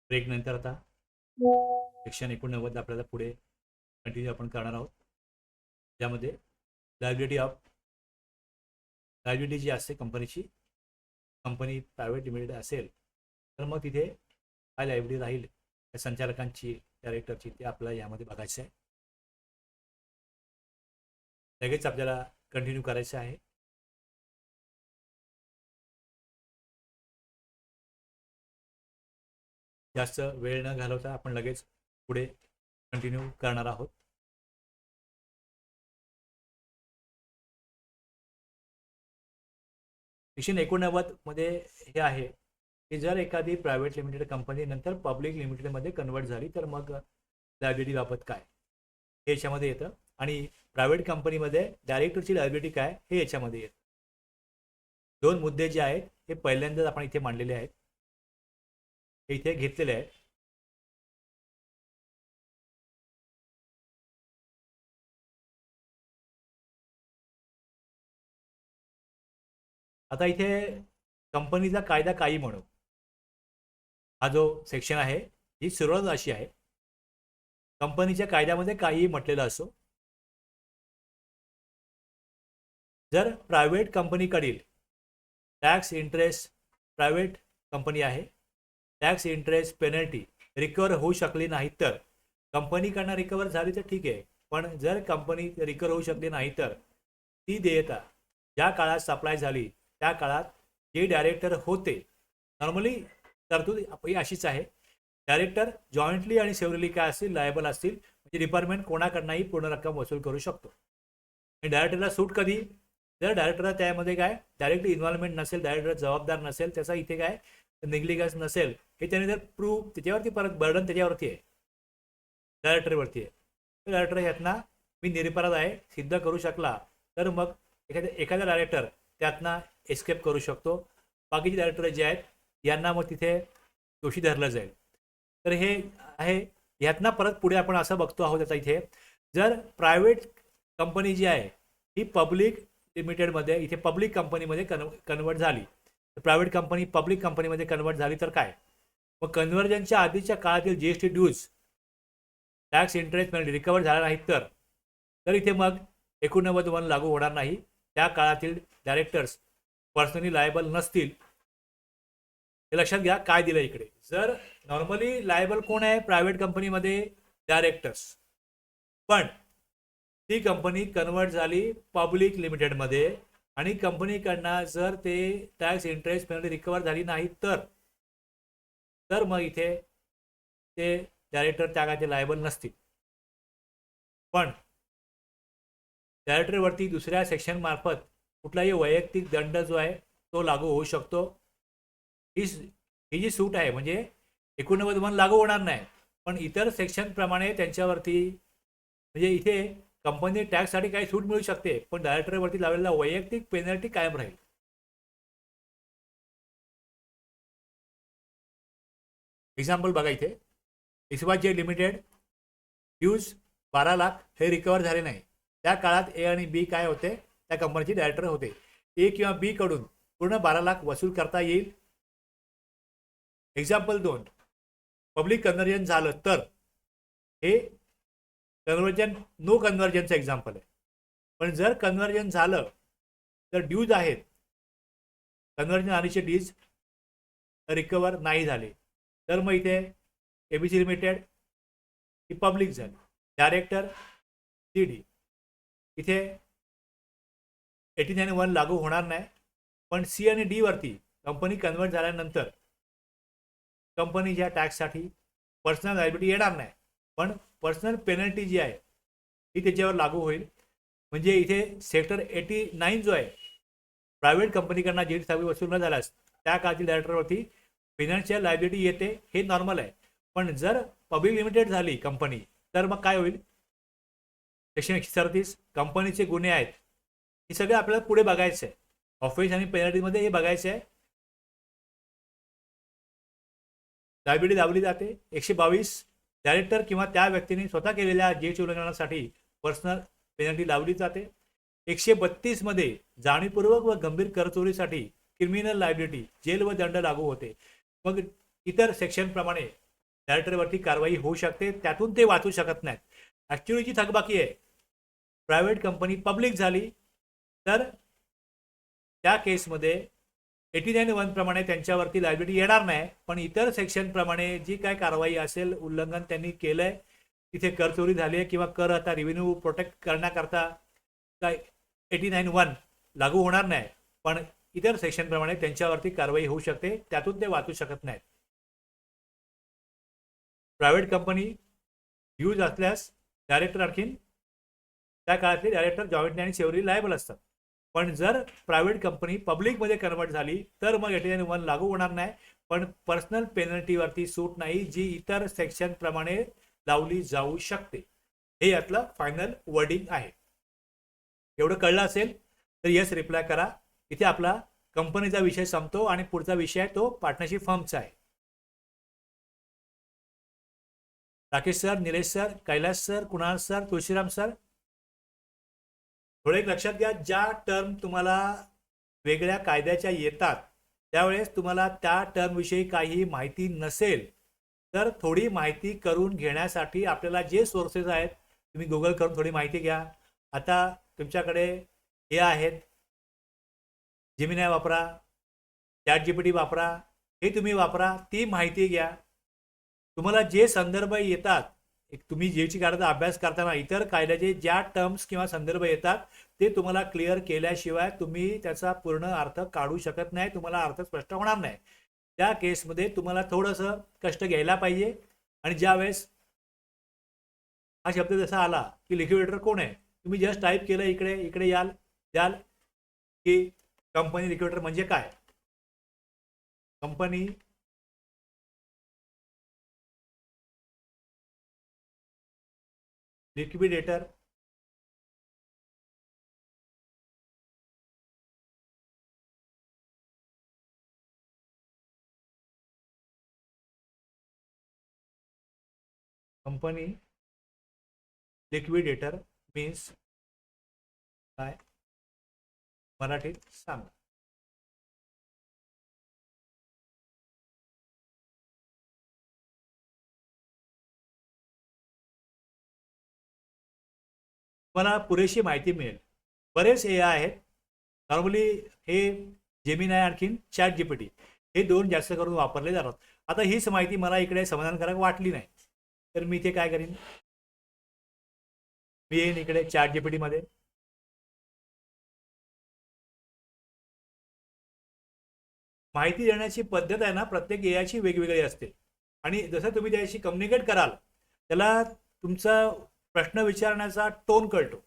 Break नंतर आता section 89 आपल्याला पुढे कंटिन्यू आपण करणार आहोत. ज्यामध्ये लायबिलिटी जी असते कंपनीची, कंपनी प्रायव्हेट लिमिटेड असेल तर मग तिथे काय लायबिलिटी राहील त्या संचालकांची, डायरेक्टरची, ते आपल्याला यामध्ये बघायचं आहे. लगेच आपल्याला कंटिन्यू करायचं आहे. जास्त वेळ न घालवता आपण लगेच पुढे कंटिन्यू करणार आहोत. सेक्शन 89 मध्ये हे आहे की जर एखादी प्रायव्हेट लिमिटेड कंपनी नंतर पब्लिक लिमिटेडमध्ये कन्वर्ट झाली तर मग लायबिलिटी बाबत काय हे याच्यामध्ये येतं, आणि प्रायव्हेट कंपनीमध्ये डायरेक्टरची लायबिलिटी काय हे याच्यामध्ये येतं. दोन मुद्दे जे आहेत हे पहिल्यांदाच आपण इथे मांडलेले आहेत, हे इथे घेतलेले आहेत. आता इथे कंपनीचा कायदा काही म्हणू, हा जो सेक्शन आहे ही सुरुवात अशी आहे. कंपनीच्या कायद्यामध्ये काहीही म्हटलेलं असो, जर प्रायव्हेट कंपनीकडील टॅक्स इंटरेस्ट, प्रायव्हेट कंपनी आहे, टॅक्स इंटरेस्ट पेनल्टी रिकवर होऊ शकली नाही तर, कंपनीकडनं रिकवर झाली तर ठीक आहे, पण जर कंपनी रिकवर होऊ शकली नाही तर ती देयता ज्या काळात सप्लाय झाली त्या काळात जे डायरेक्टर होते, नॉर्मली तरतूद अशीच आहे, डायरेक्टर जॉईंटली आणि सेव्हरली काय असतील लायबल असतील, म्हणजे डिपार्टमेंट कोणाकडनंही पूर्ण रक्कम वसूल करू शकतो. आणि डायरेक्टरला सूट कधी, जर डायरेक्टरला त्यामध्ये काय डायरेक्टली इन्व्हॉल्वमेंट नसेल, डायरेक्टर जबाबदार नसेल, त्याचा इथे काय निग्लिजन्स नसेल, हे त्याने जर प्रूव्ह, त्याच्यावरती परत बर्डन त्याच्यावरती आहे, डायरेक्टरवरती आहे. तर डायरेक्टर ह्यातना मी निरपराध आहे सिद्ध करू शकला तर मग एखादा डायरेक्टर त्यातना एस्केप करू शकतो. बाकीचे डायरेक्टर जे आहेत यांना मग तिथे दोषी धरलं जाईल. तर हे आहे. ह्यातना परत पुढे आपण असं बघतो आहोत आता इथे, जर प्रायव्हेट कंपनी जी आहे ही पब्लिक लिमिटेडमध्ये, इथे पब्लिक कंपनीमध्ये कन्वर्ट झाली, प्रायव्हेट कंपनी पब्लिक कंपनीमध्ये कन्वर्ट झाली तर काय, मग कन्व्हर्जनच्या आधीच्या काळातील GST dues, tax interest recover झाला नाही तर इथे मग 89 लागू होणार नाही. त्या काळातील डायरेक्टर्स पर्सनली लायबल नसतील. हे लक्षात घ्या काय दिलं इकडे. जर नॉर्मली लायबल कोण आहे प्रायव्हेट कंपनीमध्ये, डायरेक्टर्स, पण ती कंपनी कन्वर्ट झाली पब्लिक लिमिटेडमध्ये आणि कंपनीकडनं जर ते टॅक्स इंटरेस्ट पेनल्टी रिकवर झाली नाही तर मग इथे ते डायरेक्टर त्यागाचे लायबल नसतील. पण डायरेक्टरवरती दुसऱ्या सेक्शन मार्फत कुठलाही वैयक्तिक दंड जो आहे तो लागू होऊ शकतो. ही जी सूट आहे म्हणजे 89 लागू होणार नाही, पण इतर सेक्शन प्रमाणे त्यांच्यावरती, म्हणजे इथे कंपनी टॅक्ससाठी काही सूट मिळू शकते, पण डायरेक्टरवरती लावलेला वैयक्तिक पेनल्टी कायम राहील. एक्झाम्पल बघा इथे, इस्वाचे लिमिटेड ड्यूज 12 लाख हे रिकवर झाले नाही, त्या काळात ए आणि बी काय होते, त्या कंपनीचे डायरेक्टर होते. ए किंवा बी कडून पूर्ण 12 लाख वसूल करता येईल. एक्झाम्पल 2, पब्लिक कन्व्हर्जन झालं तर, हे कन्व्हर्जन नो कन्व्हर्जनचं एक्झाम्पल आहे. पण जर कन्व्हर्जन झालं तर ड्यूज आहेत, कन्व्हर्जन आधीचे ड्यूज रिकवर नाही झाले तर मग इथे एबीसी लिमिटेड ही पब्लिक झाली, डायरेक्टर सी डी, इथे 89 लागू होणार नाही. पण सी आणि डी वरती कंपनी कन्वर्ट झाल्यानंतर कंपनीच्या टॅक्ससाठी पर्सनल लायबिलिटी येणार नाही, पण पर्सनल पेनल्टी जी आहे ही त्याच्यावर लागू होईल. म्हणजे इथे सेक्टर 89 जो आहे, प्रायव्हेट कंपनीकडनं जी सगळी वसूल न झाल्यास त्या काळातील डायरेक्टरवरती फिनान्शियल लायबिलिटी येते, हे नॉर्मल आहे. पण जर पब्लिक लिमिटेड झाली कंपनी तर मग काय होईल, सेक्शन 137 कंपनीचे गुन्हे आहेत, हे सगळे आपल्याला पुढे बघायचं आहे. ऑफेन्स आणि पेनल्टीमध्ये हे बघायचं आहे. लायबिलिटी लावली जाते. 122 डायरेक्टर किंवा त्या व्यक्तीने स्वतः केलेल्या जीएसटी उल्लंघनासाठी पर्सनल पेनल्टी लावली जाते. 132 मध्ये जाणीवपूर्वक व गंभीर करचोरीसाठी क्रिमिनल लायबिलिटी, जेल व दंड लागू होते. मग इतर सेक्शन प्रमाणे डायरेक्टरवरती कारवाई होऊ शकते, त्यातून ते वाचू शकत नाहीत. ॲक्च्युली जी थकबाकी आहे, प्रायव्हेट कंपनी पब्लिक झाली तर त्या केसमध्ये 89(1) प्रमाणे त्यांच्यावरती लायबिलिटी येणार नाही, पण इतर सेक्शन प्रमाणे जी काय कारवाई असेल, उल्लंघन त्यांनी केलंय, तिथे कर चोरी झाली आहे किंवा कर आता रेव्हेन्यू प्रोटेक्ट करण्याकरता काय 89(1) लागू होणार नाही, पण इतर सेक्शन प्रमाणे त्यांच्यावरती कारवाई होऊ शकते, त्यातून ते वाचू शकत नाहीत. प्रायव्हेट कंपनी यूज असल्यास डायरेक्टर आणखीन त्या काळातले डायरेक्टर जॉईंटली आणि सेव्हरली लायबल असतात. पण जर प्रायव्हेट कंपनी पब्लिकमध्ये कन्वर्ट झाली तर मग 89(1) लागू होणार नाही, पण पर्सनल पेनल्टीवरती सूट नाही, जी इतर सेक्शन प्रमाणे लावली जाऊ शकते. हे यातलं फायनल वर्डिंग आहे. एवढं कळलं असेल तर येस रिप्लाय करा. इथे आपला कंपनीचा विषय संपतो आणि पुढचा विषय तो पार्टनरशिप फर्मचा आहे. Rakesh sir, Nilesh sir, Kailash sir, Kunal sir, Tulshiram sir, थोडं एक लक्षात घ्या, ज्या टर्म तुम्हाला वेगळ्या कायद्याच्या येतात त्यावेळेस तुम्हाला त्या टर्मविषयी काही माहिती नसेल तर थोडी माहिती करून घेण्यासाठी आपल्याला जे सोर्सेस आहेत तुम्ही गुगल करून थोडी माहिती घ्या. आता तुमच्याकडे हे आहेत, जेमिनाय वापरा, ChatGPT वापरा, हे तुम्ही वापरा, ती माहिती घ्या. तुम्हाला जे संदर्भ येतात, एक तुम्ही जेची कायद्याचा अभ्यास करताना इतर कायद्याचे ज्या टर्म्स किंवा संदर्भ येतात ते तुम्हाला क्लिअर केल्याशिवाय तुम्ही त्याचा पूर्ण अर्थ काढू शकत नाही, तुम्हाला अर्थ स्पष्ट होणार नाही. त्या केसमध्ये तुम्हाला थोडंसं कष्ट घ्यायला पाहिजे. आणि ज्यावेळेस हा शब्द जसा आला की लिक्विडेटर कोण आहे, तुम्ही जस्ट टाईप केलं इकडे इकडे याल की कंपनी लिक्विडेटर म्हणजे काय. Company liquidator company liquidator means काय, मराठीत सांगा. मला पुरेशी माहिती मिळेल. बरेच AI आहेत, नॉर्मली हे जेमिनाय आणखीन ChatGPT हे दोन जास्त करून वापरले जातात. आता हीच माहिती मला इकडे समाधानकारक वाटली नाही तर मी इथे काय करीन, मी येईन इकडे ChatGPT मध्ये, माहिती देण्याची पद्धत आहे ना प्रत्येक AIची वेगवेगळी असते आणि जसं तुम्ही त्याशी कम्युनिकेट कराल त्याला तुमचा प्रश्न विचारण्याचा टोन कळतो,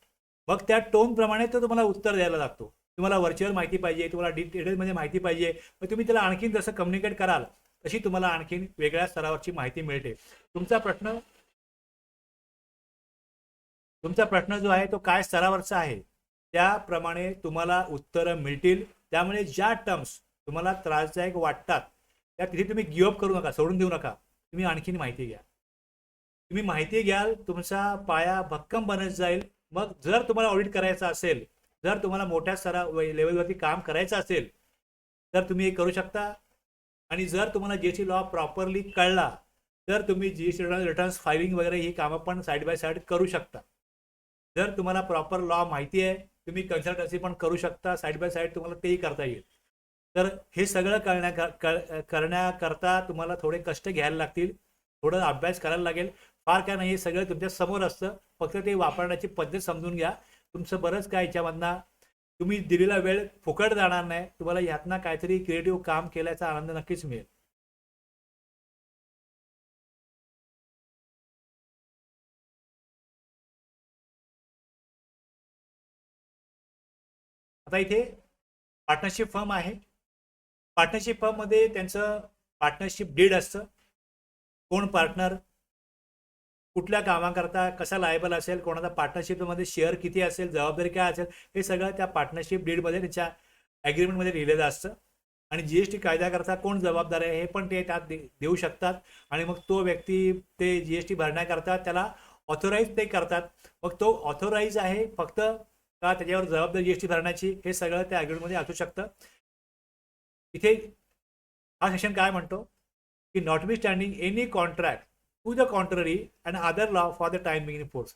मग त्या टोन प्रमाणे तो तुम्हाला उत्तर द्यायला लागतो. तुम्हाला व्हर्च्युअल माहिती पाहिजे, तुम्हाला डिटेलमध्ये माहिती पाहिजे, मग तुम्ही त्याला आणखीन जसं कम्युनिकेट कराल तशी तुम्हाला आणखीन वेगळ्या स्तरावरची माहिती मिळते. तुमचा प्रश्न जो आहे तो काय स्तरावरचा आहे त्याप्रमाणे तुम्हाला उत्तरं मिळतील. त्यामुळे ज्या टर्म्स तुम्हाला त्रासदायक वाटतात त्या तिथे तुम्ही गिव्ह अप करू नका, सोडून देऊ नका, तुम्ही आणखीन माहिती घ्या. तुम्ही माहिती घ्याल, तुमचा पाया भक्कम बनत जाईल. मग जर तुम्हाला ऑडिट करायचं असेल, जर तुम्हाला मोठ्या लेवलवरती काम करायचं असेल तर तुम्ही हे करू शकता. आणि जर तुम्हाला जीएसटी लॉ प्रॉपरली कळला तर तुम्ही जीएसटी रिटर्न्स फायलिंग वगैरे ही कामं पण साईड बाय साईड करू शकता. जर तुम्हाला प्रॉपर लॉ माहिती आहे तुम्ही कन्सल्टन्सी पण करू शकता, साईड बाय साईड तुम्हाला तेही करता येईल. तर हे सगळं करण्याकरता तुम्हाला थोडे कष्ट घ्यायला लागतील, थोडं अभ्यास करायला लागेल. फार काय नाही, हे सगळं तुमच्या समोर असतं, फक्त ते वापरण्याची पद्धत समजून घ्या. तुमचं बरंच काय याच्यामधनं तुम्ही दिलेला वेळ फुकट जाणार नाही, तुम्हाला यातनं काहीतरी क्रिएटिव्ह काम केल्याचा आनंद नक्कीच मिळेल. आता इथे पार्टनरशिप फर्म आहे. पार्टनरशिप फर्ममध्ये त्यांचं पार्टनरशिप डीड असतं, कोण पार्टनर कुठल्या कामाकरता कसा लायबल असेल, कोणाचा पार्टनरशिपमध्ये शेअर किती असेल, जबाबदारी काय असेल, हे सगळं त्या पार्टनरशिप डीडमध्ये त्याच्या ॲग्रीमेंटमध्ये लिहिलेलं असतं. आणि जीएसटी कायद्याकरता कोण जबाबदार आहे हे पण ते त्यात देऊ शकतात. आणि मग तो व्यक्ती ते जीएसटी भरण्याकरता त्याला ऑथोराईज ते करतात. मग तो ऑथोराईज आहे फक्त का त्याच्यावर जबाबदारी जीएसटी भरण्याची, हे सगळं त्या ॲग्रीमेंटमध्ये असू शकतं. इथे हा सेक्शन काय म्हणतो की not be standing any contract to the contrary and other law for the time being in force.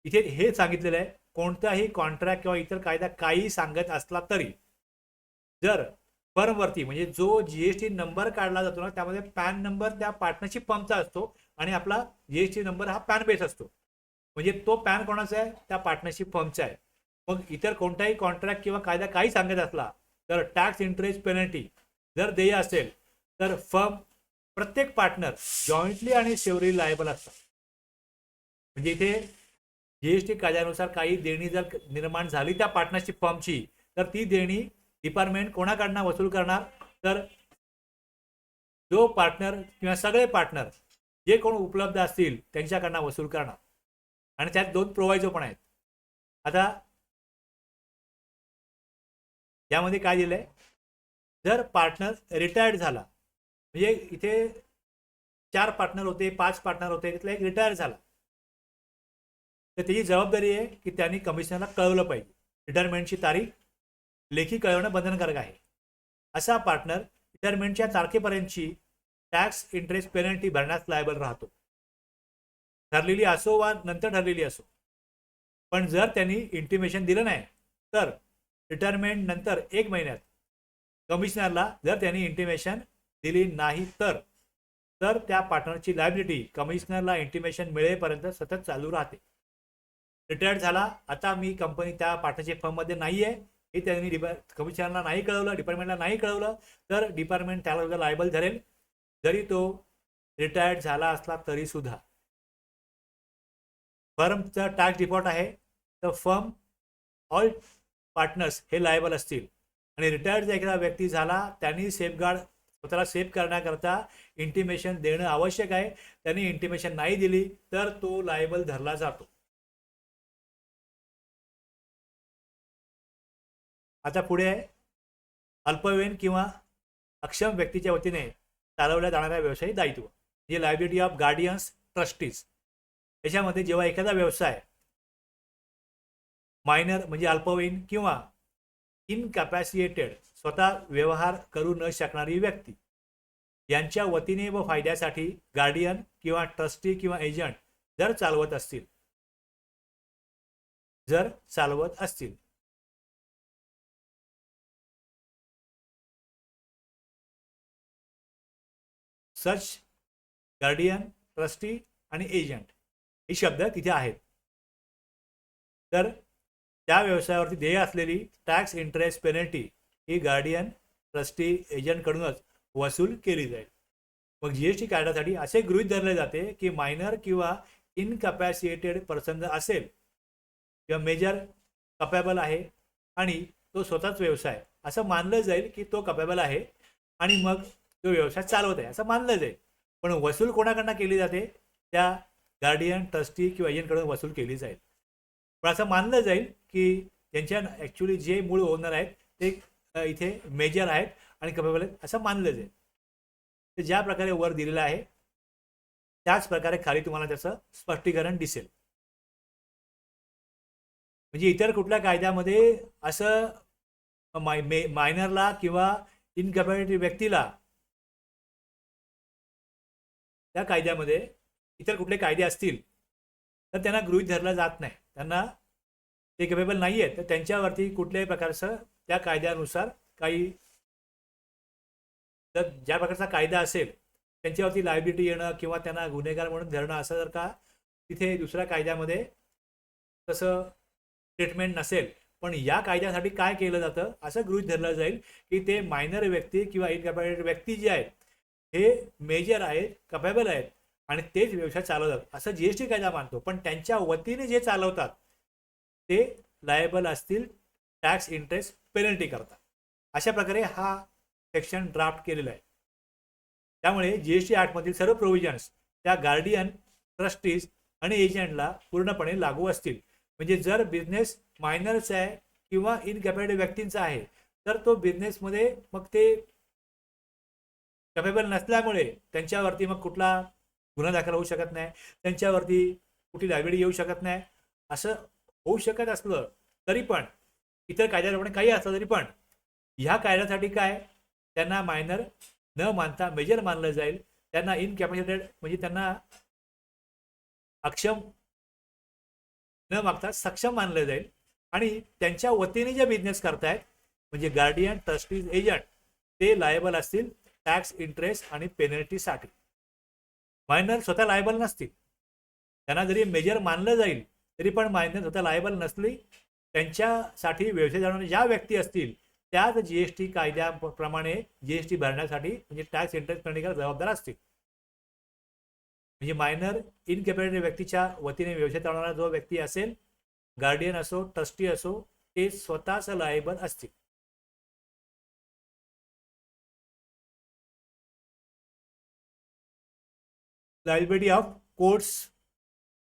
इथे हे सांगितलेलं आहे, कोणताही कॉन्ट्रॅक्ट किंवा इतर कायदा काही सांगत असला तरी जर फर्मवरती म्हणजे जो जीएसटी नंबर काढला जातो ना, त्यामध्ये पॅन नंबर त्या पार्टनरशिप फर्मचा असतो आणि आपला जीएसटी नंबर हा पॅन बेस असतो. म्हणजे तो पॅन कोणाचा आहे? त्या पार्टनरशिप फर्मचा आहे. मग इतर कोणताही कॉन्ट्रॅक्ट किंवा कायदा काही सांगत असला तर टॅक्स इंटरेस्ट पेनल्टी जर देय असेल तर फर्म प्रत्येक पार्टनर जॉईंटली आणि सेव्हरली लायबल असतात. म्हणजे इथे जीएसटी कायद्यानुसार काही देणी जर निर्माण झाली त्या पार्टनरशिप फर्मची तर ती देणी डिपार्टमेंट कोणाकडनं वसूल करणार? तर जो पार्टनर किंवा सगळे पार्टनर जे कोण उपलब्ध असतील त्यांच्याकडनं वसूल करणार. आणि त्यात 2 प्रोव्हायजो पण आहेत. आता यामध्ये काय दिलंय? जर पार्टनर रिटायर्ड झाला, म्हणजे इथे 4 पार्टनर होते, 5 पार्टनर होते, त्यातला एक रिटायर झाला, तर त्याची जबाबदारी आहे की त्यांनी कमिशनरला कळवलं पाहिजे. रिटायरमेंटची तारीख लेखी कळवणं बंधनकारक आहे. असा पार्टनर रिटायरमेंटच्या तारखेपर्यंतची टॅक्स इंटरेस्ट पेनल्टी भरण्यास लायबल राहतो, ठरलेली असो वा नंतर ठरलेली असो. पण जर त्यांनी इंटिमेशन दिलं नाही तर रिटायरमेंट नंतर 1 महिन्यात कमिशनरला जर त्यांनी इंटिमेशन दिली नाही तर त्या पार्टनरची लायबिलिटी कमिशनरला इंटिमेशन मिळेपर्यंत सतत चालू राहते. रिटायर्ड झाला, आता मी कंपनी त्या पार्टनरशिप फर्ममध्ये नाही आहे हे त्यांनी कमिशनरला नाही कळवलं, डिपार्टमेंटला नाही कळवलं तर डिपार्टमेंट त्याला लायबल धरेल, जरी तो रिटायर्ड झाला असला तरी सुद्धा. फर्मचा टॅक्स डिफॉल्ट आहे तर फर्म ऑल पार्टनर्स हे लायबल असतील. आणि रिटायर्ड जर एखादा व्यक्ती झाला त्यांनी सेफगार्ड स्वतःला सेफ करण्याकरता इंटिमेशन देणं आवश्यक आहे. त्यांनी इंटिमेशन नाही दिली तर तो लायबल धरला जातो. आता पुढे आहे अल्पवयीन किंवा अक्षम व्यक्तीच्या वतीने चालवल्या जाणाऱ्या व्यवसायी दायित्व, जे लायबिलिटी ऑफ गार्डियन्स ट्रस्टीज. याच्यामध्ये जेव्हा एखादा व्यवसाय मायनर म्हणजे अल्पवयीन किंवा इनकॅपॅसिटेड स्वतः व्यवहार करू न शकणारी व्यक्ती यांच्या वतीने व फायद्यासाठी गार्डियन किंवा ट्रस्टी किंवा एजंट जर चालवत असतील सच गार्डियन, ट्रस्टी आणि एजंट हे शब्द तिथे आहेत. तर त्या व्यवसायावरती देय असलेली टॅक्स इंटरेस्ट पेनल्टी ही गार्डियन, ट्रस्टी, एजंटकडूनच वसूल केली जाईल. मग जीएसटी कायद्यासाठी असे गृहीत धरले जाते की मायनर किंवा इनकॅपॅसिटेड पर्सन असेल किंवा मेजर कपॅबल आहे आणि तो स्वतःच व्यवसाय असं मानलं जाईल की तो कपॅबल आहे आणि मग तो व्यवसाय चालवत आहे असं मानलं जाईल. पण वसूल कोणाकडनं केली जाते? त्या गार्डियन, ट्रस्टी किंवा एजंटकडून वसूल केली जाईल. पण असं मानलं जाईल की त्यांच्या ॲक्च्युली जे मूळ ओनर आहेत ते इथे मेजर आहेत आणि कपेबल आहेत असं मानलं जाईल. ते ज्या प्रकारे वर दिलेलं आहे त्याच प्रकारे खाली तुम्हाला त्याचं स्पष्टीकरण दिसेल. म्हणजे इतर कुठल्या कायद्यामध्ये असं मायनरला किंवा इनकॅपॅसिटी व्यक्तीला त्या कायद्यामध्ये इतर कुठले कायदे असतील तर त्यांना गृहीत धरलं जात नाही. त्यांना ते केपेबल नाही आहेत तर त्यांच्यावरती कुठल्याही प्रकारचं त्या कायद्यानुसार काही तर ज्या प्रकारचा कायदा असेल त्यांच्यावरती लायबिलिटी येणं किंवा त्यांना गुन्हेगार म्हणून धरणं असं जर का तिथे दुसऱ्या कायद्यामध्ये तसं स्टेटमेंट नसेल. पण या कायद्यासाठी काय केलं जातं असं गृहीत धरलं जाईल की ते मायनर व्यक्ती किंवा इनकॅपॅसिटेड व्यक्ती जे आहेत हे मेजर आहेत, कपॅबल आहेत आणि तेच व्यवसाय चालवतात असं जीएसटी कायदा मानतो. पण त्यांच्या वतीने जे चालवतात ते लायबल असतील टॅक्स इंटरेस्ट पेनल्टी करतात. अशा प्रकारे हा सेक्शन ड्राफ्ट केलेला आहे. त्यामुळे जीएसटी ॲक्टमधील सर्व प्रोव्हिजन्स त्या गार्डियन, ट्रस्टीज आणि एजंटला पूर्णपणे लागू असतील. म्हणजे जर बिझनेस मायनरचा आहे किंवा इनकॅपॅसिटेड व्यक्तींचा आहे तर तो बिझनेसमध्ये मग ते कॅपेबल नसल्यामुळे त्यांच्यावरती मग कुठला गुन्हा दाखल होऊ शकत नाही, त्यांच्यावरती कुठली लायबिलिटी येऊ शकत नाही. असं होऊ शकत असलं तरी पण इतर कायद्याप्रमाणे काही असलं तरी पण ह्या कायद्यासाठी काय त्यांना मायनर न मानता मेजर मानलं जाईल. त्यांना इनकॅपॅसिटेड म्हणजे त्यांना अक्षम न मागता सक्षम मानलं जाईल आणि त्यांच्या वतीने जे बिझनेस करतायत म्हणजे गार्डियन ट्रस्टीज एजंट ते लायबल असतील टॅक्स इंटरेस्ट आणि पेनल्टीसाठी. मायनर स्वतः लायबल नसतील. त्यांना जरी मेजर मानलं जाईल तरी पण मायनर स्वतः लायबल नसली त्यांच्यासाठी व्यवसाय चालवणाऱ्या ज्या व्यक्ती असतील त्याच जीएसटी कायद्याप्रमाणे जीएसटी भरण्यासाठी म्हणजे टॅक्स इंटरेस्ट पेनल्टी जबाबदार असतील. म्हणजे मायनर इनकॅपॅसिटेड व्यक्तीच्या वतीने व्यवसाय चालवणारा जो व्यक्ती असेल गार्डियन असो ट्रस्टी असो ते स्वतःच लायबल असतील. Liability of courts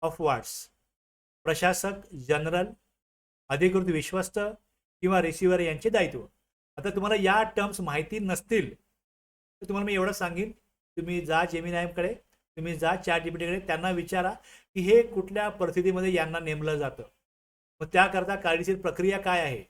of wards प्रशासक जनरल अधिकृत विश्वस्त किंवा रिसिव्हर यांचे दायित्व. आता तुम्हाला या टर्म्स माहिती नसतील तर तुम्हाला मी एवढं सांगेन तुम्ही जा जेमिनायकडे तुम्ही जा ChatGPTकडे त्यांना विचारा की हे कुठल्या परिस्थितीमध्ये यांना नेमलं जातं मग त्याकरता कायदेशीर प्रक्रिया काय आहे.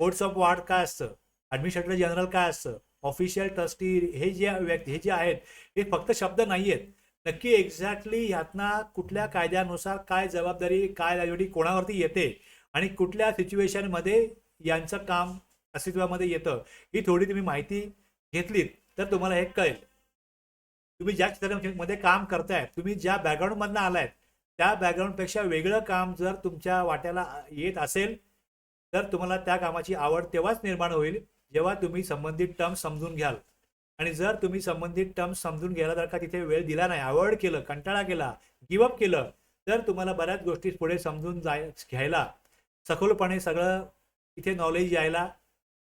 कोर्ट्स ऑफ वार्ड काय असतं ॲडमिनिस्ट्रेटर जनरल काय असतं ऑफिशियल ट्रस्टी हे जे व्यक्ती हे जे आहेत हे फक्त शब्द नाही आहेत. नक्की एक्झॅक्टली ह्यातना कुठल्या कायद्यानुसार काय जबाबदारी काय लायबिलिटी कोणावरती येते आणि कुठल्या सिच्युएशनमध्ये यांचं काम अस्तित्वामध्ये येतं ही थोडी तुम्ही माहिती घेतलीत तर तुम्हाला हे कळेल. तुम्ही ज्या क्षेत्रामध्ये काम करताय तुम्ही ज्या बॅकग्राऊंडमधनं आलायत त्या बॅकग्राऊंडपेक्षा वेगळं काम जर तुमच्या वाट्याला येत असेल तर तुम्हाला त्या कामाची आवड तेव्हाच निर्माण होईल जेव्हा तुम्ही संबंधित टर्म्स समजून घ्याल. आणि जर तुम्ही संबंधित टर्म्स समजून घ्यायला जर का तिथे वेळ दिला नाही अवॉइड केलं कंटाळा केला गिवअप केलं तर तुम्हाला बऱ्याच गोष्टी पुढे समजून घ्यायला सखोलपणे सगळं इथे नॉलेज यायला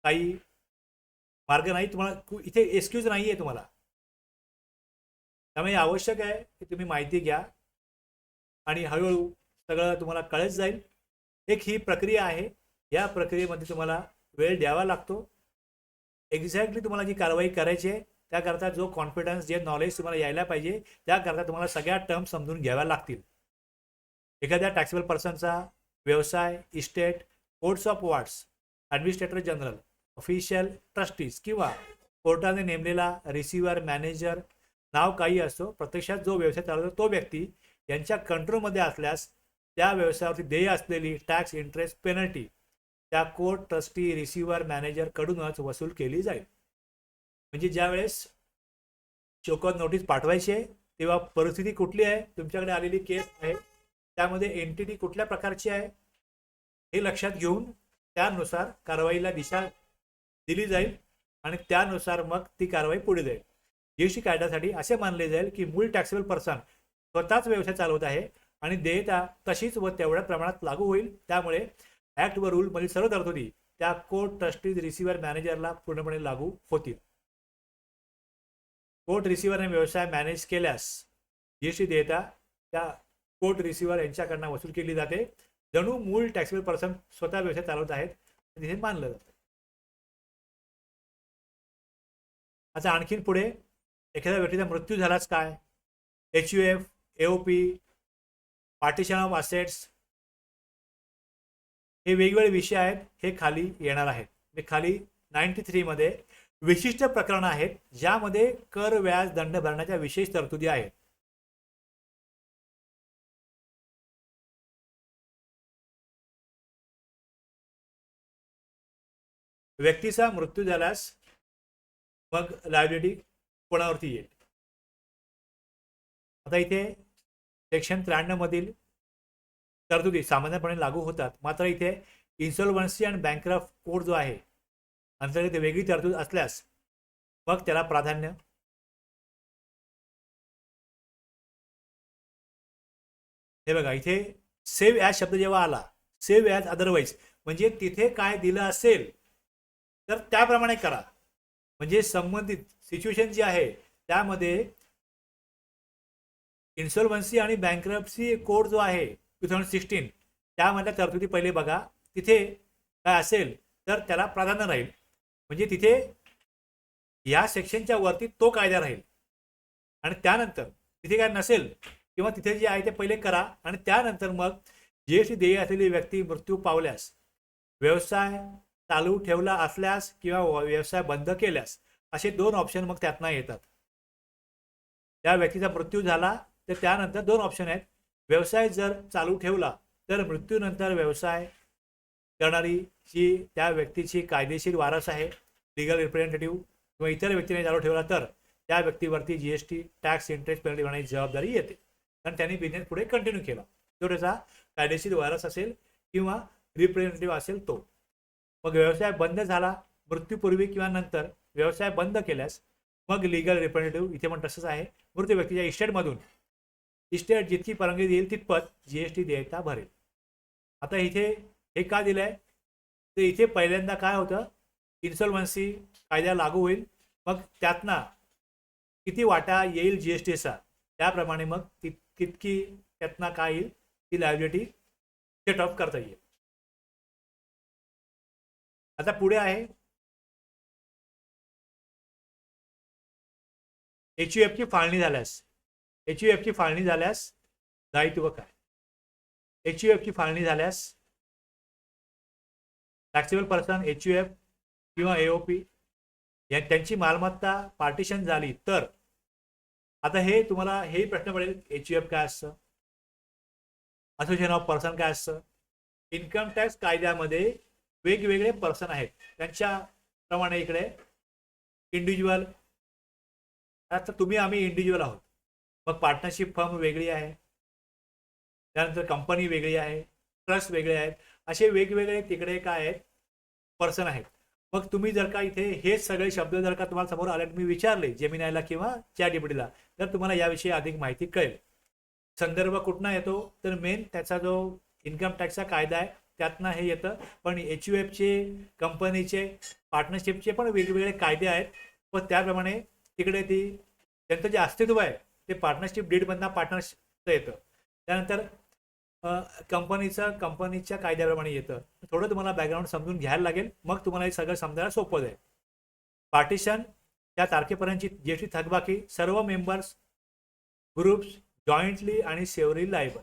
काही मार्ग नाही. तुम्हाला इथे एक्सक्यूज नाही आहे तुम्हाला. त्यामुळे आवश्यक आहे की तुम्ही माहिती घ्या आणि हळूहळू सगळं तुम्हाला कळत जाईल. एक ही प्रक्रिया आहे या प्रक्रियेमध्ये तुम्हाला वेळ द्यावा लागतो. एक्झॅक्टली तुम्हाला जी कारवाई करायची आहे त्याकरता जो कॉन्फिडन्स जे नॉलेज तुम्हाला यायला पाहिजे त्याकरता तुम्हाला सगळ्या टर्म्स समजून घ्याव्या लागतील. एखाद्या टॅक्सेबल पर्सनचा व्यवसाय estate courts of wards administrator general official trustees किंवा कोर्टाने नेमलेला रिसिव्हर मॅनेजर नाव काही असो प्रत्यक्षात जो व्यवसाय चालवतो तो व्यक्ती यांच्या कंट्रोलमध्ये असल्यास त्या व्यवसायावरती देय असलेली टॅक्स इंटरेस्ट पेनल्टी त्या कोर्ट ट्रस्टी रिसिव्हर मॅनेजर कडूनच वसूल केली जाईल. म्हणजे ज्या वेळेस शोकॉज नोटीस पाठवायची आहे तेव्हा परिस्थिती कुठली आहे तुमच्याकडे आलेली केस आहे त्यामध्ये एंटिटी कुठल्या प्रकारची आहे हे लक्षात घेऊन त्यानुसार कारवाईला दिशा दिली जाईल आणि त्यानुसार मग ती कारवाई पुढे जाईल. जीएसटी कायद्यासाठी असे मानले जाईल की मूळ टॅक्सेबल पर्सन स्वतःच व्यवसाय चालवत आहे आणि देयता तशीच व तेवढ्या प्रमाणात लागू होईल. त्यामुळे ऍक्ट व रूल मधील सर्व तरतुदी त्या कोर्ट ट्रस्टीज रिसिव्हर मॅनेजरला पूर्णपणे लागू होतील. कोर्ट रिसिव्हरने व्यवसाय मॅनेज केल्यास जीएसटी देयता त्या कोर्ट रिसिव्हर यांच्याकडनं वसूल केली जाते जणू मूळ टॅक्सेबल पर्सन स्वतः व्यवसाय चालवत आहेत तिथे मानलं जातं. आता आणखीन पुढे एखाद्या व्यक्तीचा मृत्यू झालाच काय HUF AOP partition of assets हे वेगवेगळे विषय आहेत हे खाली येणार आहेत. हे खाली 93 मध्ये विशिष्ट प्रकरणं आहेत ज्यामध्ये कर व्याज दंड भरण्याच्या विशेष तरतुदी आहेत. व्यक्तीचा मृत्यू झाल्यास मग लायबिलिटी कोणावरती येईल. आता इथे सेक्शन 93 मधील तरतुदी सामान्यपणे लागू होतात मात्र इथे इन्सॉल्वन्सी आणि बँकरप्ट कोड जो आहे अंतर्गत वेगळी तरतूद असल्यास मग त्याला प्राधान्य. हे बघा इथे सेव्ह ॲज शब्द जेव्हा आला सेव्ह ॲज अदरवाईज म्हणजे तिथे काय दिलं असेल तर त्याप्रमाणे करा. म्हणजे संबंधित सिच्युएशन जी आहे त्यामध्ये इन्सॉल्वन्सी आणि बँकरप्सी कोड जो आहे 2016 त्यामधल्या तरतुदी पहिले बघा तिथे काय असेल तर त्याला प्राधान्य राहील. म्हणजे तिथे या सेक्शनच्या वरती तो कायदा राहील आणि त्यानंतर तिथे काय नसेल किंवा तिथे जे आहे ते पहिले करा आणि त्यानंतर मग जीएसटी देय असलेली व्यक्ती मृत्यू पावल्यास व्यवसाय चालू ठेवला असल्यास किंवा व्यवसाय बंद केल्यास असे दोन ऑप्शन मग त्यातनं येतात. त्या व्यक्तीचा मृत्यू झाला तर त्यानंतर दोन ऑप्शन आहेत. व्यवसाय जर चालू ठेवला तर मृत्यूनंतर व्यवसाय करणारी जी त्या व्यक्तीची कायदेशीर वारस आहे, लिगल रिप्रेझेंटेटिव्ह किंवा इतर व्यक्तीने चालू ठेवला तर त्या व्यक्तीवरती जीएसटी टॅक्स इंटरेस्ट पेनल्टी भरण्याची जबाबदारी येते, कारण त्यांनी बिझनेस पुढे कंटिन्यू केला. तो त्याचा कायदेशीर वारस असेल किंवा रिप्रेझेंटेटिव्ह असेल तो. मग व्यवसाय बंद झाला मृत्यूपूर्वी किंवा नंतर व्यवसाय बंद केल्यास मग लिगल रिप्रेझेंटेटिव्ह इथे पण तसंच आहे, मृत व्यक्तीच्या इस्टेटमधून इस्टेट जितकी परवानगी देईल तितपत जीएसटी देयता भरेल. आता इथे हे का दिलंय तर इथे पहिल्यांदा काय होतं, इन्सॉल्व्हन्सी कायदा लागू होईल, मग त्यातनं किती वाटा येईल जीएसटीचा त्याप्रमाणे मग तितकी त्यातनं काय येईल ती लायबिलिटी सेट ऑफ करता येईल. आता पुढे आहे HUF ची फाळणी झाल्यास. HUF ची फाळणी झाल्यास दायित्व काय. HUF ची फाळणी झाल्यास टॅक्सेबल पर्सन HUF किंवा AOP या त्यांची मालमत्ता पार्टिशन झाली तर आता हे तुम्हाला हे प्रश्न पडेल, HUF काय असतं, असोसिएशन ऑफ पर्सन काय असतं. इन्कम टॅक्स कायद्यामध्ये वेगवेगळे पर्सन आहेत, त्यांच्याप्रमाणे इकडे इंडिव्हिज्युअल. आता तुम्ही आम्ही इंडिव्हिज्युअल आहोत, मग पार्टनरशिप फर्म वेगळी आहे, त्यानंतर कंपनी वेगळी आहे, ट्रस्ट वेगळे आहेत, असे वेगवेगळे तिकडे काय आहेत पर्सन आहेत. मग तुम्ही जर का इथे हे सगळे शब्द जर का तुम्हाला समोर आले, मी विचारले जेमिनायला किंवा ChatGPTला तर तुम्हाला याविषयी अधिक माहिती कळेल. संदर्भ कुठनं येतो तर मेन त्याचा जो इन्कम टॅक्सचा कायदा आहे त्यातनं हे येतं, पण HUFचे कंपनीचे पार्टनरशिपचे पण वेगवेगळे कायदे आहेत व त्याप्रमाणे तिकडे त्यांचं जे अस्तित्व आहे ते पार्टनरशिप डीडमधनं पार्टनरशिपचं येतं. त्यानंतर कंपनीच्या कायद्याप्रमाणे येतं. थोडं तुम्हाला बॅकग्राऊंड समजून घ्यायला लागेल, मग तुम्हाला हे सगळं समजायला सोपं जाईल. पार्टिशन त्या तारखेपर्यंतची जीएसटी थकबाकी सर्व मेंबर्स ग्रुप्स जॉईंटली आणि सेव्हरली लायबल.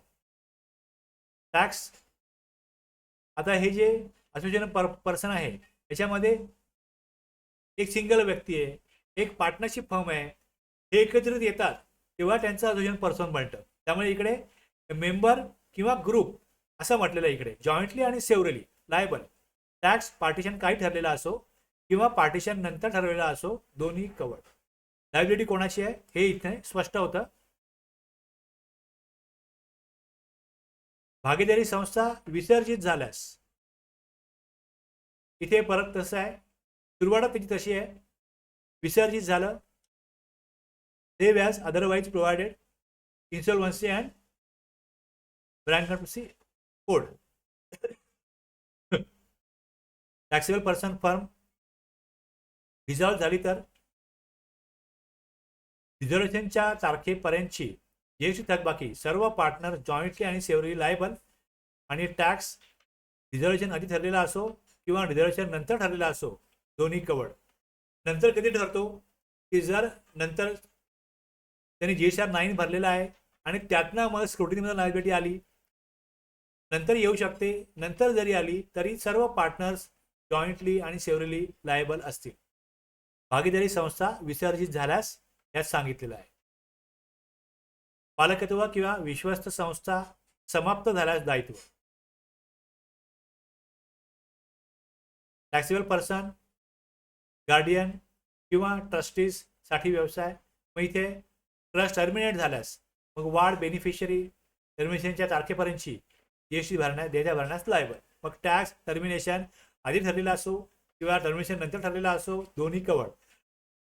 टॅक्स आता हे जे असोसिएशन पर्सन आहे याच्यामध्ये एक सिंगल व्यक्ती आहे, एक पार्टनरशिप फर्म आहे, हे एकत्रित येतात तेव्हा त्यांचं असोसिएशन पर्सन बनतं. त्यामुळे इकडे मेंबर किंवा ग्रुप असं म्हटलेलं आहे इकडे, जॉईंटली आणि सेव्हरली लायबल. टॅक्स पार्टिशन काही ठरलेला असो किंवा पार्टिशन नंतर ठरलेला असो, दोन्ही कव्हर. लायबिलिटी कोणाची आहे हे इथे स्पष्ट होतं. भागीदारी संस्था विसर्जित झाल्यास इथे परत तसं आहे, सुरुवात त्याची तशी आहे, विसर्जित झालं save as otherwise provided insolvency and bankruptcy code. Taxable person firm dissolve झाली तर रिझर्वेशनच्या तारखेपर्यंतची जीएसटी थकबाकी सर्व पार्टनर जॉईंटली आणि सेव्हरली लायबल आणि टॅक्स रिझर्वेशन आधी ठरलेला असो किंवा रिझर्वेशन नंतर ठरलेला असो, दोन्ही कवर्ड. नंतर कधी ठरतो की जर नंतर त्यांनी GSR 9 भरलेला आहे आणि त्यातनं मग स्क्रुटिनीमध्ये लायबिलिटी आली, नंतर येऊ शकते. नंतर जरी आली तरी सर्व पार्टनर्स जॉईंटली आणि सेव्हरली लायबल असतील. भागीदारी संस्था विसर्जित झाल्यास यात सांगितलेलं आहे. पालकत्व किंवा विश्वस्त संस्था समाप्त झाल्यास दायित्व. टॅक्सेबल पर्सन गार्डियन किंवा ट्रस्टीज साठी व्यवसाय, मग इथे ट्रस्ट टर्मिनेट झाल्यास मग वाढ बेनिफिशरी टर्मिनेशनच्या तारखेपर्यंतची जीएसटी भरण्यास लायबल. मग टॅक्स टर्मिनेशन आधी ठरलेला असो किंवा टर्मिनेशन नंतर ठरलेला असो, दोन्ही कवर्ड.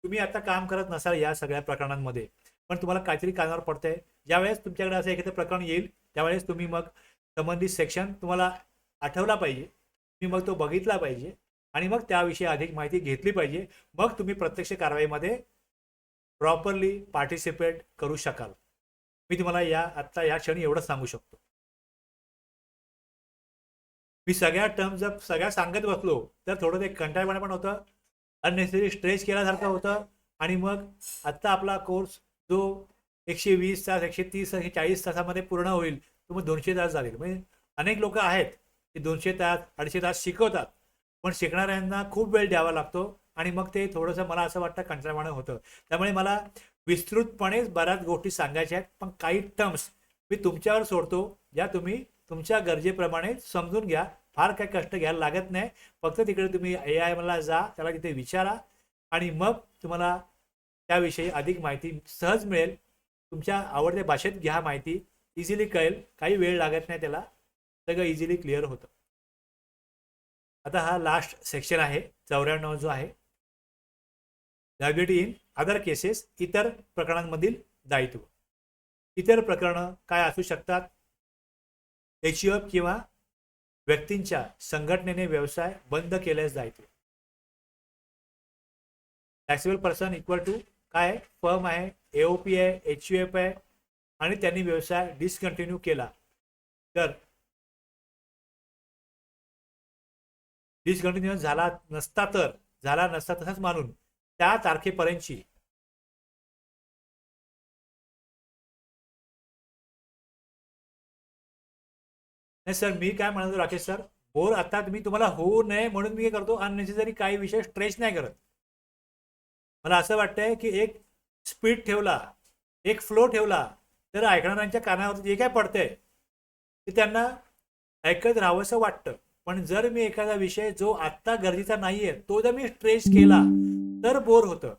तुम्ही आता काम करत नसाल या सगळ्या प्रकरणांमध्ये, पण तुम्हाला काहीतरी कानावर पडतंय, ज्यावेळेस तुमच्याकडे असं एखादं प्रकरण येईल त्यावेळेस तुम्ही मग संबंधित सेक्शन तुम्हाला आठवला पाहिजे, तुम्ही मग तो बघितला पाहिजे आणि मग त्याविषयी अधिक माहिती घेतली पाहिजे. मग तुम्ही प्रत्यक्ष कारवाईमध्ये प्रॉपरली पार्टिसिपेट करू शकाल. मी तुम्हाला आत्ता या क्षणी एवढंच सांगू शकतो. मी सगळ्या टर्म्स जर सगळ्या सांगत बसलो तर थोडं ते कंटाळवाणं पण होतं, अननेसेसरी स्ट्रेच केल्यासारखं होतं. आणि मग आत्ता आपला कोर्स जो 120 तास 130 140 तासामध्ये पूर्ण होईल तो मग 200 तास झाले. म्हणजे अनेक लोक आहेत की 200 तास 250 तास शिकवतात, पण शिकणाऱ्यांना खूप वेळ द्यावा लागतो आणि मग ते थोडंसं मला असं वाटतं कंटाळवाणं होतं. त्यामुळे मला विस्तृतपणे बऱ्याच गोष्टी सांगायच्या आहेत, पण काही टर्म्स मी तुमच्यावर सोडतो, ज्या तुम्ही तुमच्या गरजेप्रमाणे समजून घ्या. फार काही कष्ट घ्यायला लागत नाही. फक्त तिकडे तुम्ही AI मला जा, त्याला तिथे विचारा आणि मग तुम्हाला त्याविषयी अधिक माहिती सहज मिळेल. तुमच्या आवडत्या भाषेत घ्या माहिती, इझिली कळेल, काही वेळ लागत नाही, त्याला सगळं इझिली क्लिअर होतं. आता हा लास्ट सेक्शन आहे 94 जो आहे, लायबिलिटी इन अदर केसेस, इतर प्रकरणांमधील दायित्व. इतर प्रकरणं काय असू शकतात? HUF किंवा व्यक्तींच्या संघटनेने व्यवसाय बंद केल्यास दायित्व. टॅक्सेबल पर्सन इक्वल टू काय? फर्म आहे, AOP आहे, HUF आहे आणि त्यांनी व्यवसाय डिसकंटिन्यू केला तर डिसकंटिन्यू झाला नसता तसंच मानून त्या तारखेपर्यंतची नाही सर, मी काय म्हणतो राकेश सर, बोर आता मी तुम्हाला होऊ नये म्हणून मी काय करतो, अननेसेसरी काही विषय स्ट्रेच नाही करत. मला असं वाटतंय की एक स्पीड ठेवला, एक फ्लो ठेवला, तर ऐकणाऱ्यांच्या कानावरती जे काय पडतंय ते त्यांना ऐकत राहावंसं वाटतं. पण जर मी एखादा विषय जो आत्ता गरजेचा नाहीये तो जर मी स्ट्रेच केला तर बोर होतं.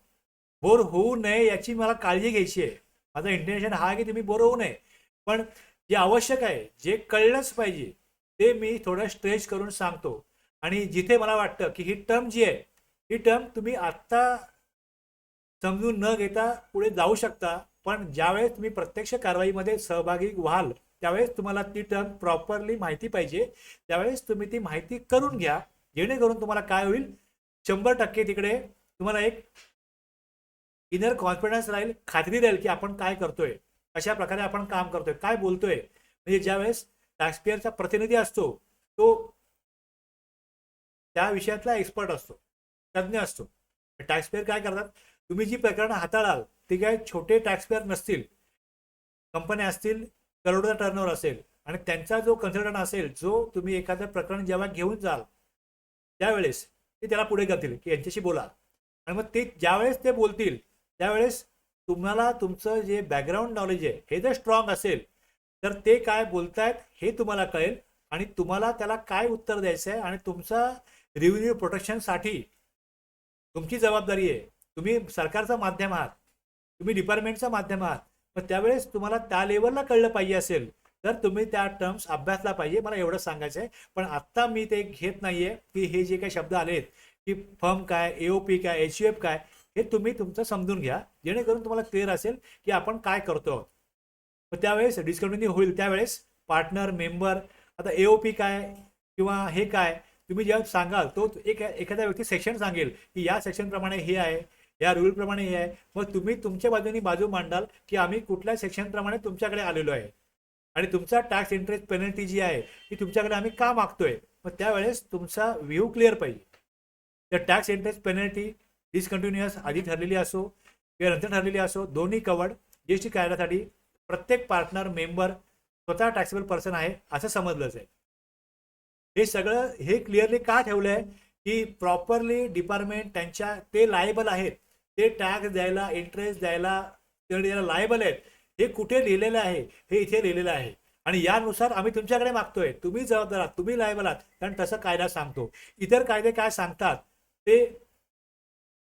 बोर होऊ नये याची मला काळजी घ्यायची आहे. माझं इंटेन्शन हा आहे की तुम्ही बोर होऊ नये, पण जे आवश्यक आहे, जे कळलंच पाहिजे ते मी थोडं स्ट्रेच करून सांगतो. आणि जिथे मला वाटतं की ही टर्म जी आहे, ही टर्म तुम्ही आत्ता समजून न घेता पुढे जाऊ शकता, पण ज्यावेळेस तुम्ही प्रत्यक्ष कारवाईमध्ये सहभागी व्हाल त्यावेळेस तुम्हाला ती टर्म प्रॉपरली माहिती पाहिजे. त्यावेळेस तुम्ही ती माहिती करून घ्या, जेणेकरून तुम्हाला काय होईल, 100% तिकडे तुम्हाला एक इनर कॉन्फिडन्स राहील, खात्री राहील की आपण काय करतोय, कशा प्रकारे आपण काम करतोय, काय बोलतोय. म्हणजे ज्यावेळेस टॅक्सपेयरचा प्रतिनिधी असतो तो त्या विषयातला एक्सपर्ट असतो, तज्ज्ञ असतो. टॅक्सपेयर काय करतात, तुम्ही जी प्रकरणं हाताळाल ते काय छोटे टॅक्सपेयर नसतील, कंपन्या असतील, करोडोचा टर्नओव्हर असेल आणि त्यांचा जो कन्सल्टंट असेल, जो तुम्ही एखादं प्रकरण जेव्हा घेऊन जाल त्यावेळेस ते त्याला पुढे करतील की यांच्याशी बोला. आणि मग ते ज्यावेळेस ते बोलतील त्यावेळेस तुम्हाला तुमचं जे बॅकग्राऊंड नॉलेज आहे हे जर स्ट्रॉंग असेल तर ते काय बोलतायत हे तुम्हाला कळेल आणि तुम्हाला त्याला काय उत्तर द्यायचं आहे. आणि तुमचा रेव्हेन्यू प्रोटेक्शनसाठी तुमची जबाबदारी आहे. तुम्ही सरकारचं माध्यम आहात, तुम्ही डिपार्टमेंटचं माध्यम आहात. मग त्यावेळेस तुम्हाला त्या लेवलला कळलं पाहिजे असेल तर तुम्ही त्या टर्म्स अभ्यासला पाहिजे. मला एवढं सांगायचं आहे. पण आत्ता मी ते घेत नाहीये की हे जे काही शब्द आलेत की फर्म काय, AOP काय, HUF काय, हे तुम्ही तुमचं समजून घ्या, जेणेकरून तुम्हाला क्लिअर असेल की आपण काय करतो. मग त्यावेळेस डिस्कंटिन्यू होईल त्यावेळेस पार्टनर, मेंबर, आता AOP काय किंवा हे काय तुम्ही जेव्हा सांगाल तो एखाद्या व्यक्ती सेक्शन सांगेल की या सेक्शनप्रमाणे हे आहे, या रूलप्रमाणे हे आहे. मग तुम्ही तुमच्या बाजूनी बाजू मांडाल की आम्ही कुठल्या सेक्शनप्रमाणे तुमच्याकडे आलेलो आहे आणि तुमचा टॅक्स इंटरेस्ट पेनल्टी जी आहे ती तुमच्याकडे आम्ही का मागतोय. मग त्यावेळेस तुमचा व्ह्यू क्लिअर पाहिजे. तर टॅक्स इंटरेस्ट पेनल्टी डिसकंटिन्युअस आधी ठरलेली असो किंवा नंतर ठरलेली असो, दोन्ही कवर्ड. GST कायद्यासाठी प्रत्येक पार्टनर, मेंबर स्वतः टॅक्सेबल पर्सन आहे असं समजलंच आहे. हे सगळं हे क्लिअरली का ठेवलं आहे की प्रॉपरली डिपार्टमेंट त्यांच्या ते लायबल आहेत, ते टॅक्स द्यायला, इंटरेस्ट द्यायला लायबल आहेत. हे कुठे लिहिलेलं आहे, हे इथे लिहिलेलं आहे आणि यानुसार आम्ही तुमच्याकडे मागतोय. तुम्ही जबाबदार आहात, तुम्ही लायबल आहात, कारण तसं कायदा सांगतो. इतर कायदे काय सांगतात ते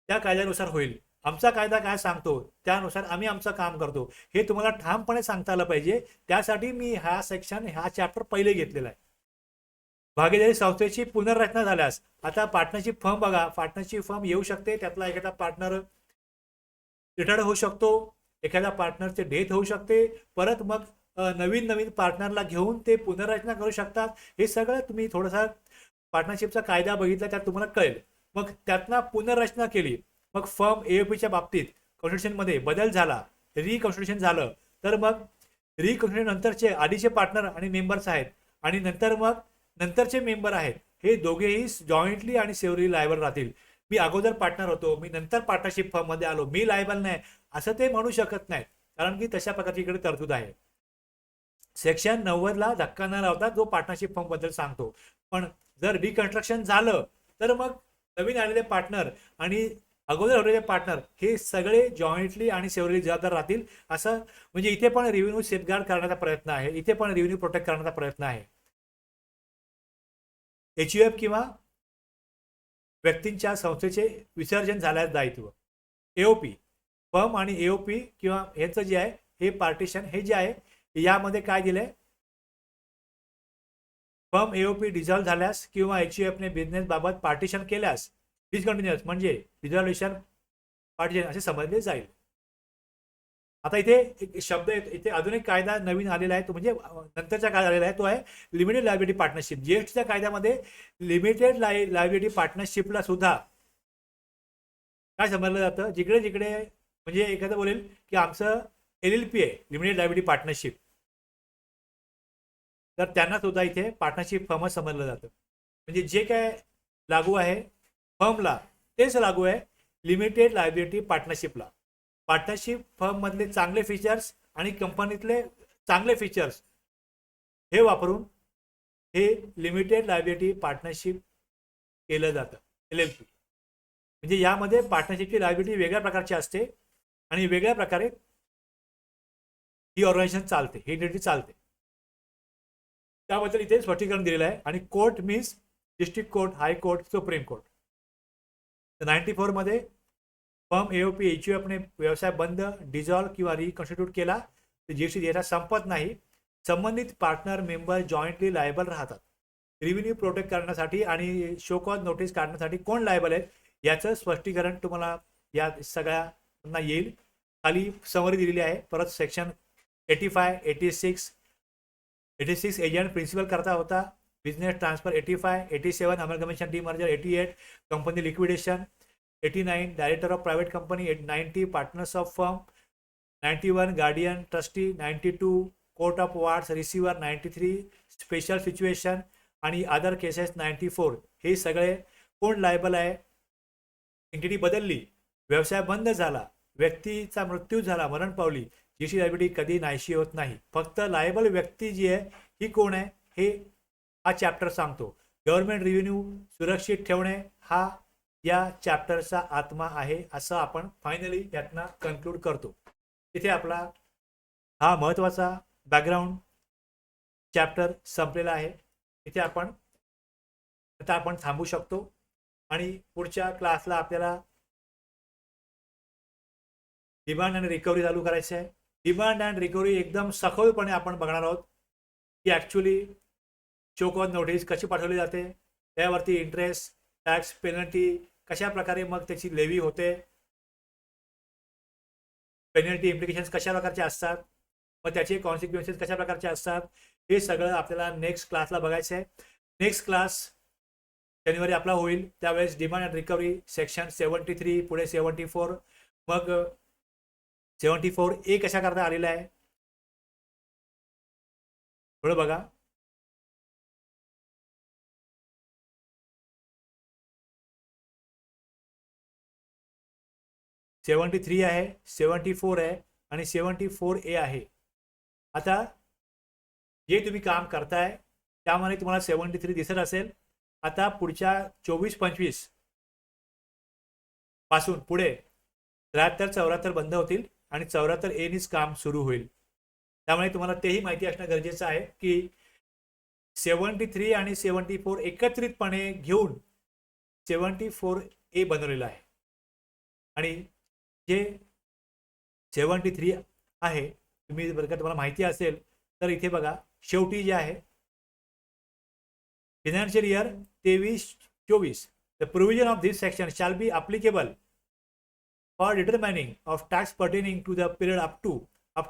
त्या कायद्यानुसार होईल. आमचा कायदा काय सांगतो त्यानुसार आम्ही आमचं काम करतो. हे तुम्हाला ठामपणे सांगता आलं पाहिजे. त्यासाठी मी हा सेक्शन, हा चॅप्टर पहिले घेतलेला आहे. भागीदारी संस्थेची पुनर्रचना झाल्यास, आता पार्टनरशिप फर्म बघा, पार्टनरशिप फर्म येऊ शकते, त्यातला एखादा पार्टनर रिटायर्ड होऊ शकतो, एखाद्या पार्टनरचे डेथ होऊ शकते, परत मग नवीन पार्टनरला घेऊन ते पुनर्रचना करू शकतात. हे सगळं तुम्ही थोडासा पार्टनरशिपचा कायदा बघितला त्यात तुम्हाला कळेल. मग त्यातनं पुनर्रचना केली, मग फर्म AOPच्या बाबतीत कॉन्स्टिट्यूशनमध्ये बदल झाला, रिकॉन्स्टिट्यूशन झालं, तर मग रिकॉन्स्टिट्यूशन नंतरचे आधीचे पार्टनर आणि मेंबर्स आहेत आणि नंतर मग नंतरचे मेंबर आहेत, हे दोघेही जॉईंटली आणि सेव्हरली लायबल राहतील. मी अगोदर पार्टनर होतो, मी नंतर पार्टनरशिप फर्ममध्ये आलो, मी लायबल नाही असं ते म्हणू शकत नाहीत, कारण की तशा प्रकारची इकडे तरतूद आहे. सेक्शन 90ला धक्का न लावता जो पार्टनरशिप फर्म बद्दल सांगतो. पण जर रिकन्स्ट्रक्शन झालं तर मग नवीन आलेले पार्टनर आणि अगोदर ठरवलेले पार्टनर हे सगळे जॉईंटली आणि सेव्हरली जबाबदार राहतील, असं म्हणजे इथे पण रेव्हेन्यू सेफगार्ड करण्याचा प्रयत्न आहे, इथे पण रेव्हेन्यू प्रोटेक्ट करण्याचा प्रयत्न आहे. एचयूएफ किंवा व्यक्तींच्या संस्थेचे विसर्जन झाल्यास दायित्व. एओपी फर्म आणि एओपी किंवा ह्याचं जे आहे हे पार्टिशन हे जे आहे यामध्ये काय दिलंय, फर्म एओपी डिझॉल्व्ह झाल्यास किंवा एचयूएफने बिझनेस बाबत पार्टिशन केल्यास डिसकंटिन्युअस म्हणजे रिझॉल्युशन पार्टिशन असे समजले जाईल. आता इथे एक शब्द इथे अजून एक कायदा नवीन आलेला आहे, तो म्हणजे नंतरचा कायदा आलेला आहे, तो आहे लिमिटेड लायबिलिटी पार्टनरशिप. जीएसटीच्या कायद्यामध्ये लिमिटेड लायबिलिटी पार्टनरशिपला सुद्धा काय समजलं जातं, जिकडे जिकडे म्हणजे एखादं बोलेल की आमचं LLP आहे लिमिटेड लायबिलिटी पार्टनरशिप, तर त्यांना सुद्धा इथे पार्टनरशिप फर्मच समजलं जातं. म्हणजे जे काय लागू आहे फर्मला तेच लागू आहे लिमिटेड लायबिलिटी पार्टनरशिपला. पार्टनरशिप फर्म मधले चांगले फीचर्स आणि कंपनीतले चांगले फीचर्स हे वापरून हे लिमिटेड लायबिलिटी पार्टनरशिप केलं जातं LLP. म्हणजे यामध्ये पार्टनरशिपची लायबिलिटी वेगळ्या प्रकारची असते आणि वेगळ्या प्रकारे ही ऑर्गनायझेशन चालते, ही एंटिटी चालते. त्याबद्दल इथे स्पष्टीकरण दिलेलं आहे. आणि court means district court, high court, supreme court. 94 मध्ये फर्म एओपी एचयूएफने व्यवसाय बंद, डिझॉल्व्ह किंवा रिकॉन्स्टिट्यूट केला तर जीएसटी देयता संपत नाही. संबंधित पार्टनर मेंबर जॉईंटली लायबल राहतात. रेव्हेन्यू प्रोटेक्ट करण्यासाठी आणि शो कॉज नोटीस काढण्यासाठी कोण लायबल आहेत याचं स्पष्टीकरण तुम्हाला या सगळ्यांना येईल. खाली समरी दिलेली आहे. परत सेक्शन 85, 86 एजंट प्रिन्सिपल करता होता, business transfer 85, 87 amalgamation demerger, 88 company liquidation, 89 director of private company, 90 partners of firm, 91 guardian trustee, 92 court of wards receiver, 93 special situation आणि अदर केसेस 94. हे सगळे कोण लायबल आहे. एंटिटी बदलली, व्यवसाय बंद झाला, व्यक्तीचा मृत्यू झाला, मरण पावली, जीएसटी लायबिलिटी कधी नाहीशी होत नाही. फक्त लायबल व्यक्ती जी आहे ही कोण आहे हे हा चॅप्टर सांगतो. गव्हर्नमेंट रेव्हेन्यू सुरक्षित ठेवणे हा या चॅप्टरचा आत्मा आहे, असं आपण फायनली यातनं कन्क्लूड करतो. इथे आपला हा महत्त्वाचा बॅकग्राऊंड चॅप्टर संपलेला आहे. इथे आपण थांबू शकतो आणि पुढच्या क्लासला आपल्याला डिमांड अँड रिकव्हरी चालू करायचं आहे. डिमांड अँड रिकव्हरी एकदम सखोलपणे आपण बघणार आहोत की ॲक्च्युली शो कॉज नोटीस कशी पाठवली जाते, त्यावरती इंटरेस्ट, टॅक्स, पेनल्टी कशा प्रकारे मग त्याची लेवी होते, पेनल्टी इम्प्लिकेशन्स कशा प्रकारचे असतात, मग त्याचे कॉन्सिक्वेन्सेस कशा प्रकारचे असतात, हे सगळं आपल्याला नेक्स्ट क्लासला बघायचं आहे. नेक्स्ट क्लास शनिवारी आपला होईल, त्यावेळेस डिमांड अँड रिकव्हरी सेक्शन 73 पुढे 74, मग 74A कशा करता आलेला आहे थोडं बघा. सेवन्टी 73 आहे, 74 आहे आणि 74A आहे. आता जे तुम्ही काम करताय त्यामध्ये तुम्हाला 73 दिसत असेल. आता पुढच्या 24-25 पासून पुढे 73-74 बंद होतील आणि 74A नीच काम सुरू होईल. त्यामुळे तुम्हाला तेही माहिती असणं गरजेचं आहे की 73 आणि 74 एकत्रितपणे घेऊन 74A बनवलेला आहे. आणि जे 73 आहे तुम्ही बरं का तुम्हाला माहिती असेल तर इथे बघा शेवटी जे आहे financial year 23-24 the provision of this section shall be applicable for determining of tax pertaining to the period up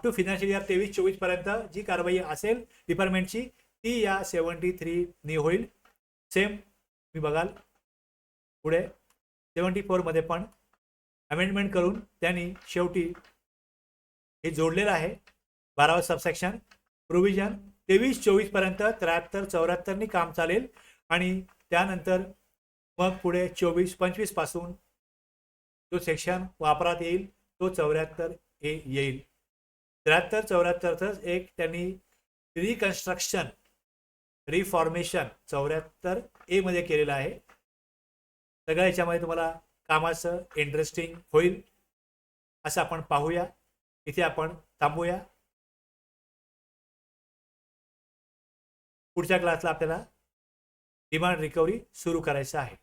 to financial year 23-24 पर्यंत जी कारवाई असेल डिपार्टमेंटची ती या 73 नी होईल. सेम तुम्ही बघाल पुढे 74 मध्ये पण अमेंडमेंट करून त्यांनी शेवटी हे जोडलेलं आहे 12वा सबसेक्शन प्रोव्हिजन 23-24 पर्यंत 73-74 नी काम चालेल आणि त्यानंतर मग पुढे 24-25 पासून जो सेक्शन वापरात येईल तो 74A येईल. 73-74 एक त्यांनी रिकन्स्ट्रक्शन रिफॉर्मेशन 74A मध्ये केलेलं आहे. सगळ्या याच्यामध्ये तुम्हाला कामाचं इंटरेस्टिंग होईल असं आपण पाहूया. इथे आपण थांबूया. पुढच्या क्लासला आपल्याला डिमांड रिकव्हरी सुरू करायचं आहे.